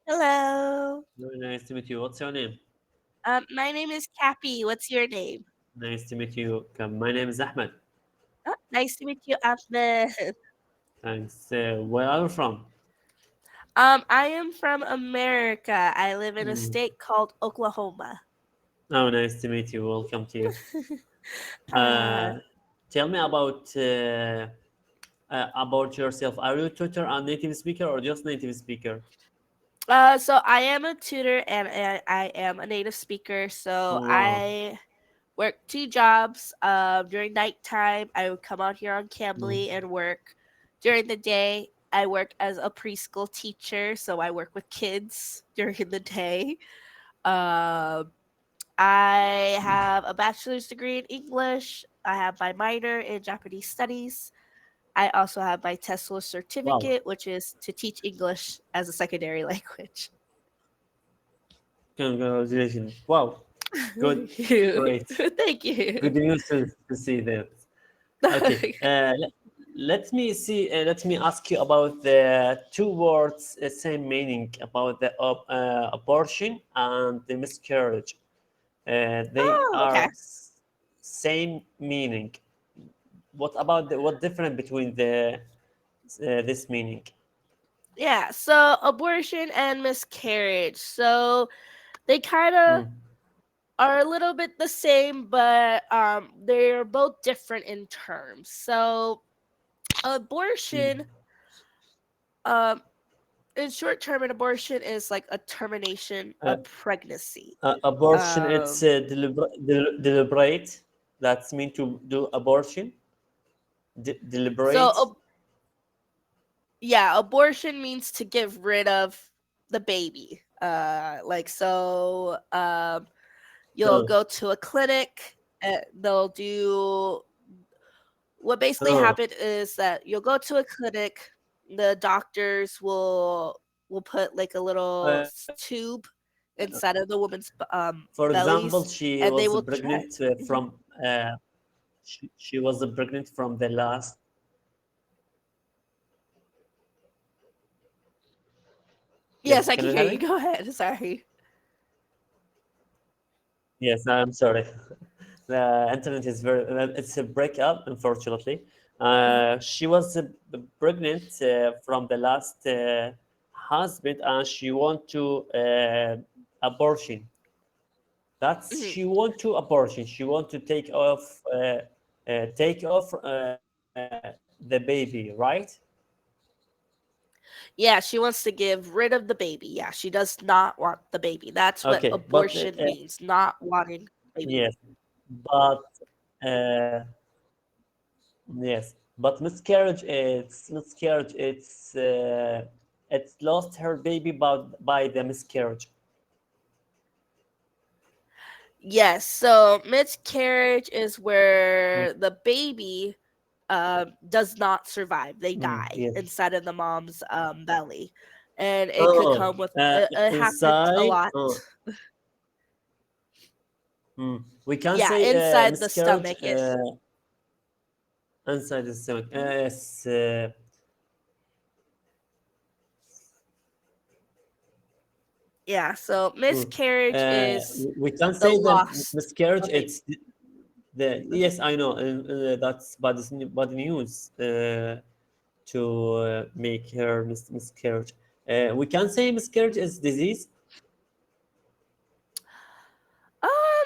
Hello. Very nice to meet you. What's your name? My name is Cappy. What's your name? Nice to meet you. My name is Ahmed. Oh, nice to meet you, Ahmed. Thanks. Where are you from? I am from America. I live in a Mm. state called Oklahoma. Oh, nice to meet you. Welcome to you. uh, Uh, Tell me about yourself. Are you a tutor and native speaker or just native speaker? so I am a tutor and I am a native speaker. So Oh, wow. I work two jobs. During nighttime, I would come out here on Mm. Cambly and work. During the day, I work as a preschool teacher. So I work with kids during the day. Um, I have a bachelor's degree in English. I have my minor in Japanese studies. I also have my TESOL Wow. certificate, which is to teach English as a secondary language. Congratulations. Wow. Good. Thank you. Great. Thank you. Good news to see that. Okay. Let me see. Let me ask you about the two words, same meaning about the abortion and the miscarriage. They Oh, okay. are same meaning. What difference between the this meaning? Yeah, so abortion and miscarriage. So they kind of Mm, are a little bit the same, but they're both different in terms. So mm. abortion, um, in short term, an abortion is like a termination Uh, of pregnancy. Abortion, it's Um, deliberate. That's mean to do abortion. so Deliberate. yeah, abortion means to get rid of the baby. Like so, you'll Uh, go to a clinic. They'll do what basically uh, happened is that you'll go to a clinic. The doctors will put like a little uh, tube inside of the woman's for example, bellies, she and they was will try. pregnant Mhm. from she was pregnant from the last. Yes, Yes, I can can you hear hear you. me? Go ahead. Sorry. Yes, I'm sorry. The internet is very it's a breakup, unfortunately. She was pregnant from the last husband, and she want to abortion. That's Mhm. she want to abortion. She want to take off the baby, right? Yeah, she wants to give rid of the baby. Yeah, she does not want the baby. That's what Okay, but abortion means, not wanting the baby. yes, but uh, yes, but miscarriage. It's lost her baby by the miscarriage. Yes, so miscarriage is Mm, where the baby does not survive. They die yes. inside of the mom's belly. And it could Oh, come with it happens a inside. lot. We can Yeah, say inside the miscarriage stomach it inside the stomach. Yes. yeah, so Mm. miscarriage is We can the say the loss miscarriage. of baby. It's the yes, I know. That's bad news to make her miscarriage. We can say miscarriage is disease.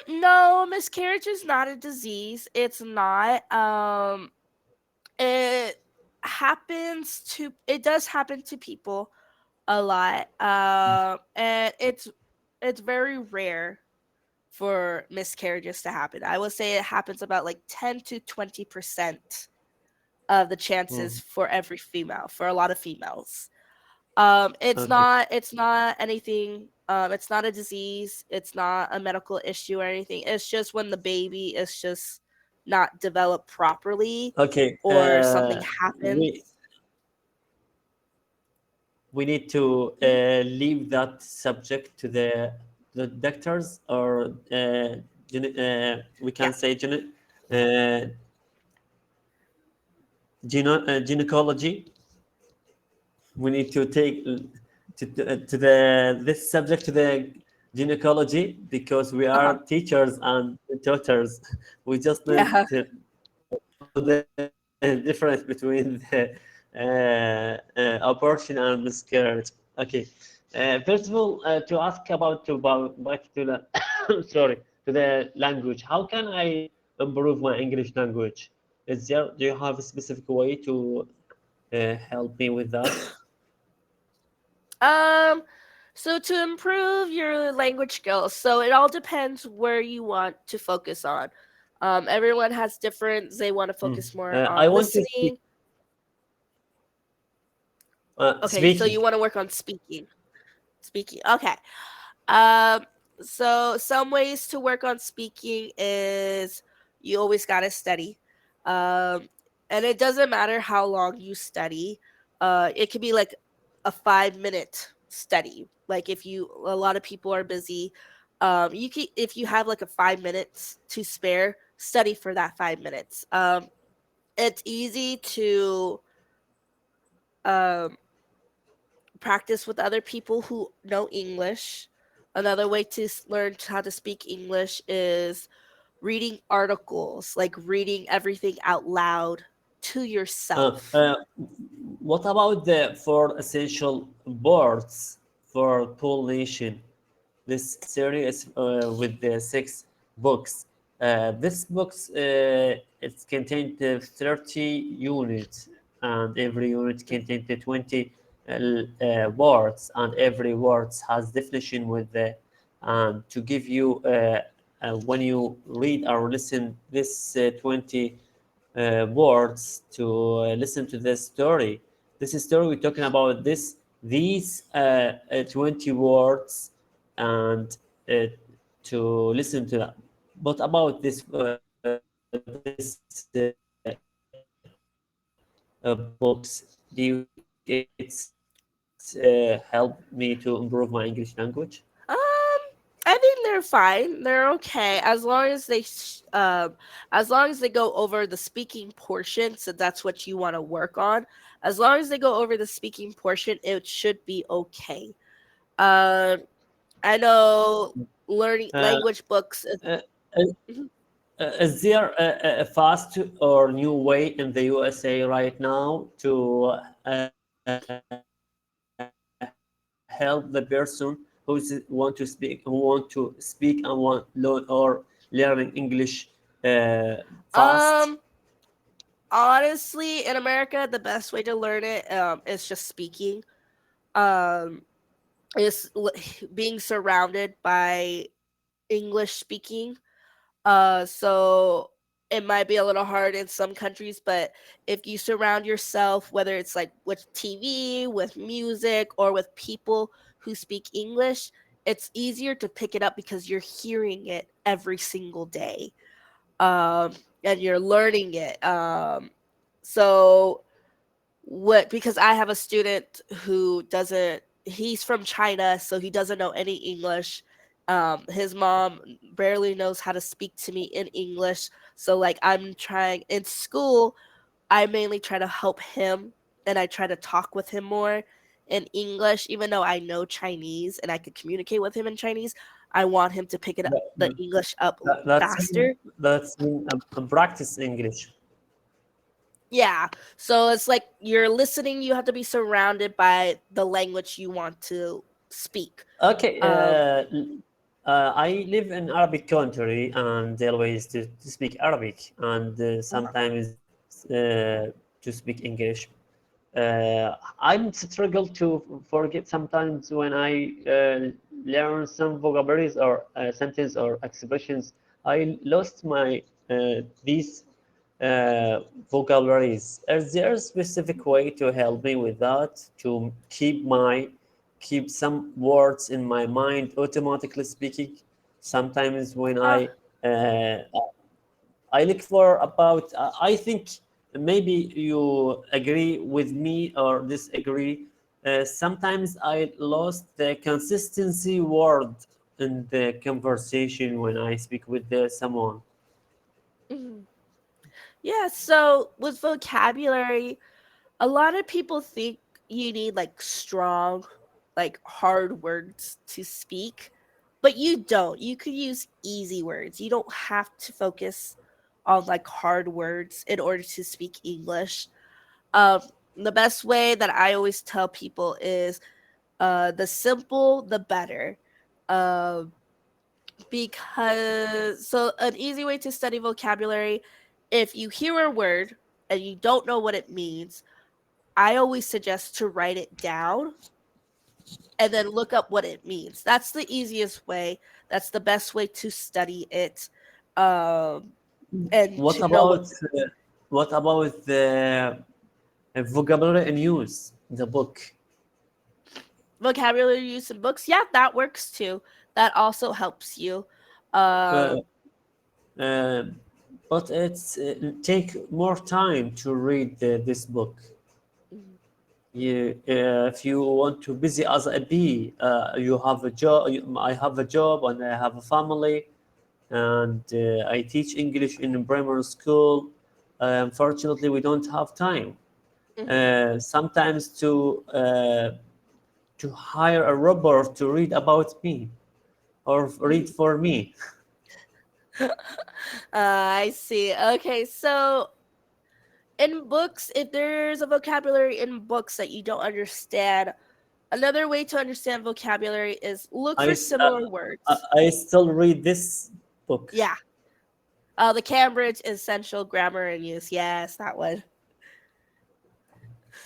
No, miscarriage is not a disease. It's not. It it does happen to people a lot. And it's very rare for miscarriages to happen. I would say it happens about like 10 to 20% of the Mm. chances for every female, for a lot of females. Okay. It's not anything. It's not a disease. It's not a medical issue or anything. It's just when the baby is just not developed properly, Okay. or something happens. We need to Mhm. leave that subject to the doctors or we Yeah. can say uh, gynecology. We need to to the this subject to the gynecology because we are Uh-huh. teachers and tutors. We just need Yeah. to know the difference between the abortion and miscarriage. Okay. First of all, to ask about back to the sorry to the language. How can I improve my English language? Do you have a specific way to help me with that? Um, so to improve your language skills, so it all depends where you want to focus on. Everyone has different, they want to Mm. focus more I on want to speak listening. Okay, so speaking. you want to work on speaking. Speaking. Okay. Um, so some ways to work on speaking is you always gotta study. Um, and it doesn't matter how long you study. It could be like a 5 minute study. Like if you a lot of people are busy, you can if you have like a 5 minutes to spare, study for that 5 minutes. It's easy to um practice with other people who know English. Another way to learn how to speak English is reading articles, like reading everything out loud to Uh, yourself. uh, what about the four essential words for Pool Nation? This series with the six books. This books it contained 30 units, and every unit contained 20 words, and every word has definition with the to give you when you read or listen this 20 words to listen to this story. This story we're talking about these 20 words and uh, to listen to that. But about this books, do you think it's helped me to improve my English language? Um, I think they're fine. They're okay as long as they go over the speaking portion. So that's what you want to work on. As long as they go over the speaking portion, it should be okay. Um, I know learning Uh, language books. uh, uh, is there a fast or new way in the USA right now to help the person who want to speak, and want learn or learning English fast? Um, Honestly, in America, the best way to learn it is just speaking. Um, is being surrounded by English speaking. So it might be a little hard in some countries, but if you surround yourself, whether it's like with TV, with music, or with people who speak English, it's easier to pick it up because you're hearing it every single day. Um, and you're learning it. So what because I have a student who doesn't he's from China, so he doesn't know any English. His mom barely knows how to speak to me in English. So like I'm trying in school, I mainly try to help him and I try to talk with him more in English, even though I know Chinese and I could communicate with him in Chinese. I want him to pick it up That, the English up that's faster. a practice English. Yeah. So it's like you're listening, you have to be surrounded by the language you want to speak. Okay, Um I live in Arabic country and always to speak Arabic and sometimes to speak English. I'm struggle to forget sometimes when I learn some vocabularies or sentence or expressions. I lost my these uh, vocabularies. Is there a specific way to help me with that to keep some words in my mind automatically speaking? Sometimes when uh, I look for about I think maybe you agree with me or disagree. Sometimes I lost the consistency word in the conversation when I speak with someone. mhm. Yeah, so with vocabulary, a lot of people think you need like strong. like hard words to speak, but you don't. You could use easy words. You don't have to focus on like hard words in order to speak English. Um, the best way that I always tell people is the simple, the better. Um, because so an easy way to study vocabulary, if you hear a word and you don't know what it means, I always suggest to write it down and then look up what it means. That's the easiest way. That's the best way to study it, um, and What to know what about the vocabulary in use in the book? vocabulary use in books. Yeah, that works too. That also helps you. Uh, Um, uh, but it's take more time to read this book. mhm, If you want to busy as a bee, you have a job. I have a job and I have a family, and I teach English in primary school. Unfortunately, we don't have time. mhm, Sometimes to hire a robot to read about me or read mhm. for me. I see. Okay, so in books, if there's a vocabulary in books that you don't understand, another way to understand vocabulary is look I, for s- similar words. I still read this book. Yeah. The Cambridge Essential Grammar and Use. Yes, that one.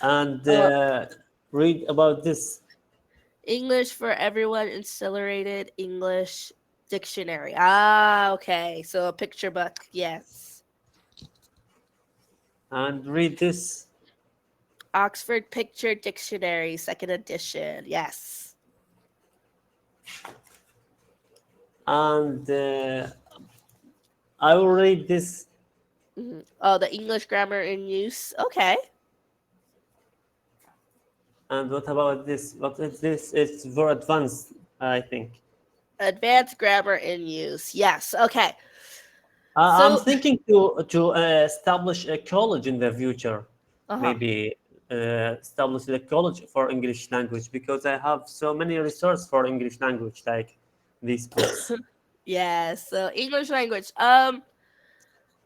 And Uh, read about this English for Everyone Accelerated English Dictionary. Ah, okay. So a picture book. Yes. and read this Oxford Picture Dictionary, second edition. Yes. and I will read this. Oh, the English Grammar in Use. Okay. And what about this? What is this? It's very advanced, I think. Advanced Grammar in Use. Yes. Okay. I'm So, thinking to establish a college in the future, uh-huh. maybe establish a college for English language because I have so many resources for English language, like these books. Yes. So English language.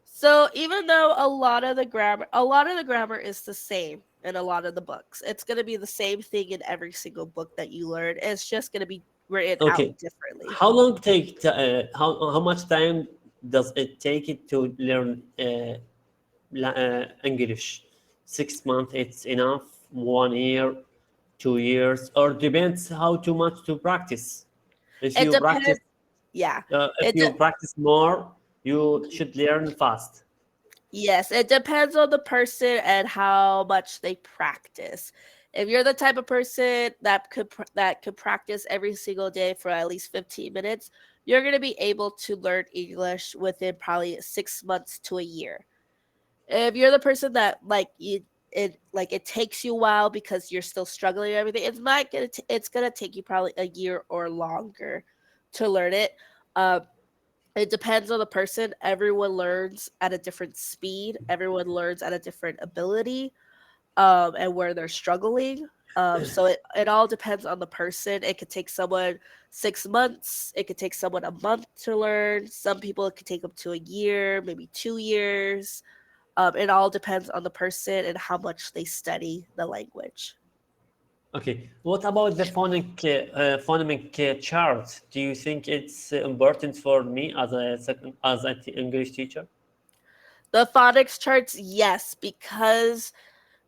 So even though a lot of the grammar is the same in a lot of the books, it's going to be the same thing in every single book that you learn. It's just going to be written out Okay, differently. how much time does it take it to learn English? 6 months, it's enough. 1 year, 2 years, or depends how too much to practice. If It you practice, depends. Yeah. if It you de- practice more, you should learn fast. yes, it depends on the person and how much they practice. If you're the type of person that could practice every single day for at least 15 minutes, you're going to be able to learn English within probably 6 months to a year. If you're the person that it takes you a while because you're still struggling and everything, it's gonna take you probably a year or longer to learn it. Um, it depends on the person. Everyone learns at a different speed. Everyone learns at a different ability, and where they're struggling. So it all depends on the person. It could take someone 6 months. It could take someone a month to learn. Some people it could take up to a year, maybe 2 years. It all depends on the person and how much they study the language. Okay, what about the phonemic chart? Do you think it's important for me as a English teacher? The phonics charts, yes, because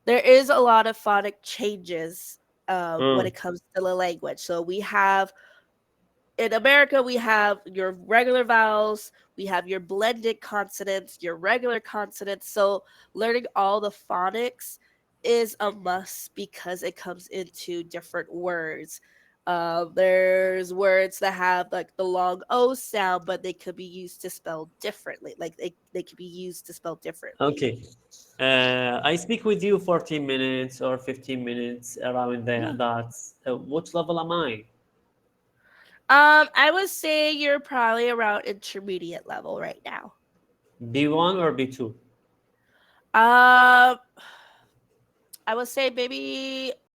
there is a lot of phonic changes when Mm. it comes to the language. So we have in America, we have your regular vowels, we have your blended consonants, your regular consonants. So learning all the phonics is a must because it comes into different words. There's words that have like the long O sound, but they could be used to spell differently. Like they could be used to spell differently. Okay. I speak with you 14 minutes or 15 minutes around Yeah. that. What level am I? I would say you're probably around intermediate level right now. B1 or B2? Um, I would say maybe